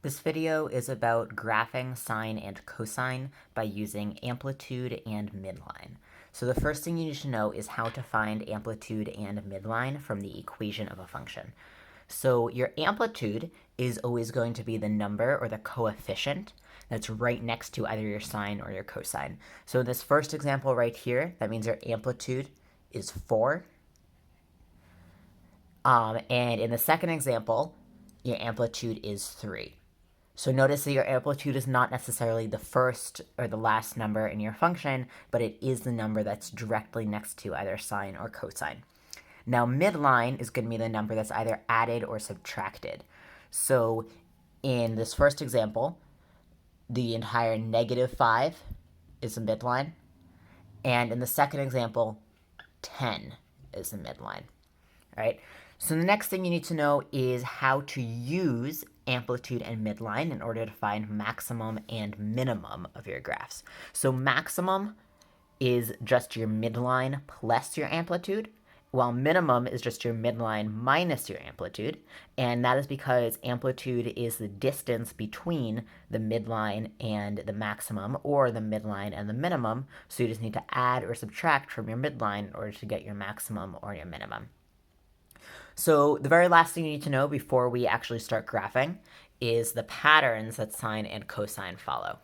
This video is about graphing sine and cosine by using amplitude and midline. So the first thing you need to know is how to find amplitude and midline from the equation of a function. So your amplitude is always going to be the number or the coefficient that's right next to either your sine or your cosine. So in this first example right here, that means your amplitude is 4. And in the second example, your amplitude is 3. So notice that your amplitude is not necessarily the first or the last number in your function, but it is the number that's directly next to either sine or cosine. Now midline is going to be the number that's either added or subtracted. So in this first example, the entire -5 is the midline. And in the second example, 10 is the midline. Right? So the next thing you need to know is how to use amplitude and midline in order to find maximum and minimum of your graphs. So maximum is just your midline plus your amplitude, while minimum is just your midline minus your amplitude, and that is because amplitude is the distance between the midline and the maximum, or the midline and the minimum, so you just need to add or subtract from your midline in order to get your maximum or your minimum. So the very last thing you need to know before we actually start graphing is the patterns that sine and cosine follow.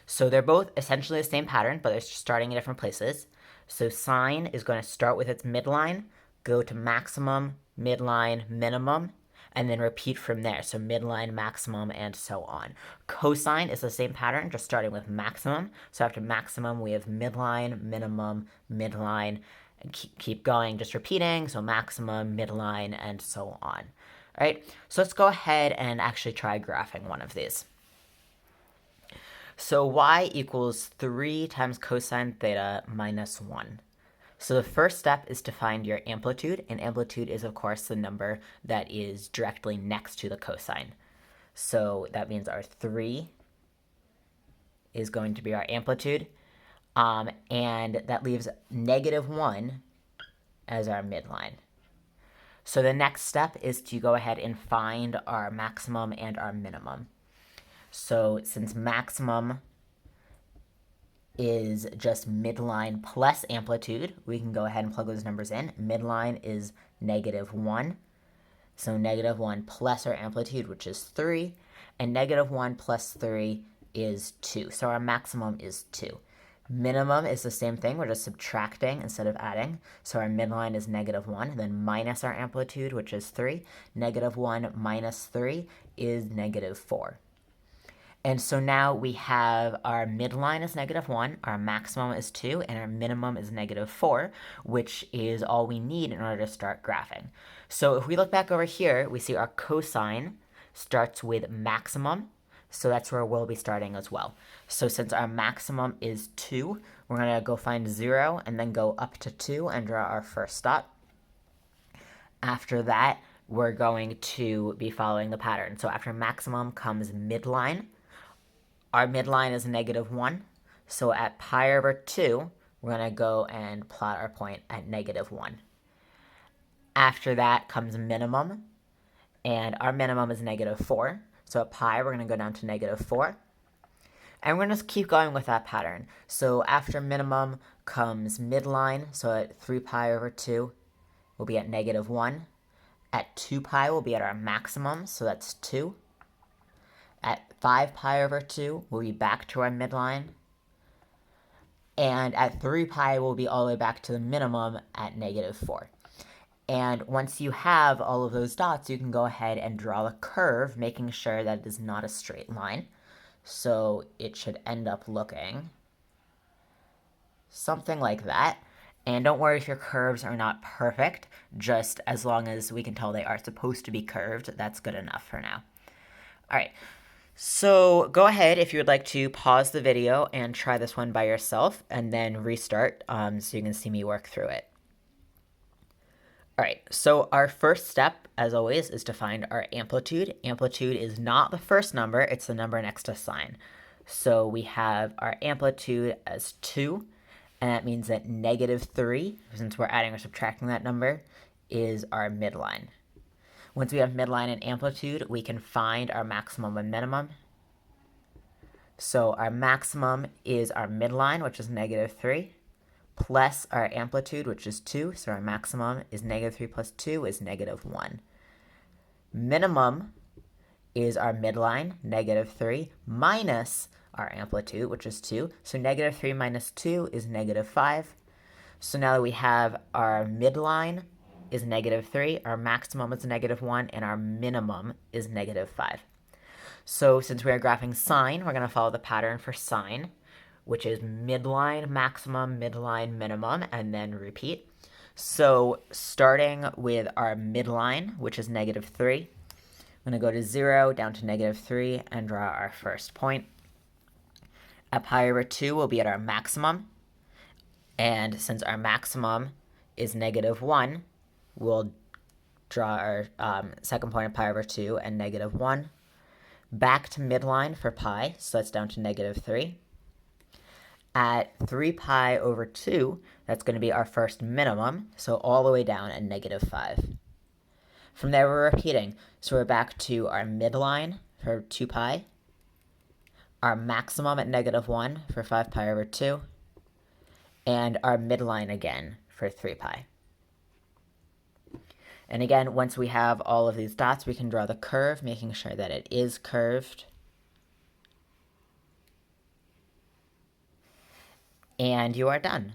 So they're both essentially the same pattern, but they're starting in different places. So sine is going to start with its midline, go to maximum, midline, minimum, and then repeat from there. So midline, maximum, and so on. Cosine is the same pattern, just starting with maximum. So after maximum, we have midline, minimum, midline, and keep going, just repeating. So maximum, midline, and so on. All right, so let's go ahead and actually try graphing one of these. So y equals 3 times cosine theta minus 1. So the first step is to find your amplitude, and amplitude is, of course, the number that is directly next to the cosine. So that means our 3 is going to be our amplitude, and that leaves -1 as our midline. So the next step is to go ahead and find our maximum and our minimum. So since maximum is just midline plus amplitude, we can go ahead and plug those numbers in. Midline is -1. So -1 plus our amplitude, which is 3. And -1 plus 3 is 2. So our maximum is 2. Minimum is the same thing. We're just subtracting instead of adding. So our midline is -1, then minus our amplitude, which is 3. -1 minus 3 is -4. And so now we have our midline is -1, our maximum is 2, and our minimum is -4, which is all we need in order to start graphing. So if we look back over here, we see our cosine starts with maximum, so that's where we'll be starting as well. So since our maximum is 2, we're going to go find 0 and then go up to 2 and draw our first dot. After that, we're going to be following the pattern. So after maximum comes midline. Our midline is -1, so at pi over 2, we're going to go and plot our point at -1. After that comes minimum, and our minimum is -4. So at pi, we're going to go down to -4. And we're going to just keep going with that pattern. So after minimum comes midline, so at 3 pi over 2, we'll be at -1. At 2 pi, we'll be at our maximum, so that's 2. At 5 pi over 2, we'll be back to our midline. And at 3 pi, we'll be all the way back to the minimum at -4. And once you have all of those dots, you can go ahead and draw the curve, making sure that it is not a straight line. So it should end up looking something like that. And don't worry if your curves are not perfect, just as long as we can tell they are supposed to be curved, that's good enough for now. All right. So go ahead if you would like to pause the video and try this one by yourself and then restart so you can see me work through it. All right, so our first step, as always, is to find our amplitude. Amplitude is not the first number, it's the number next to sine. So we have our amplitude as 2, and that means that -3, since we're adding or subtracting that number, is our midline. Once we have midline and amplitude, we can find our maximum and minimum. So our maximum is our midline, which is -3, plus our amplitude, which is 2. So our maximum is -3 plus 2 is -1. Minimum is our midline, -3, minus our amplitude, which is 2. So -3 minus 2 is -5. So now that we have our midline is -3, our maximum is -1, and our minimum is -5. So since we are graphing sine, we're going to follow the pattern for sine, which is midline, maximum, midline, minimum, and then repeat. So starting with our midline, which is -3, I'm going to go to 0 down to -3 and draw our first point. At pi over 2, we'll be at our maximum. And since our maximum is -1, we'll draw our second point at pi over 2 and -1. Back to midline for pi, so that's down to -3. At 3 pi over 2, that's going to be our first minimum, so all the way down at -5. From there, we're repeating. So we're back to our midline for 2 pi, our maximum at -1 for 5 pi over 2, and our midline again for 3 pi. And again, once we have all of these dots, we can draw the curve, making sure that it is curved. And you are done.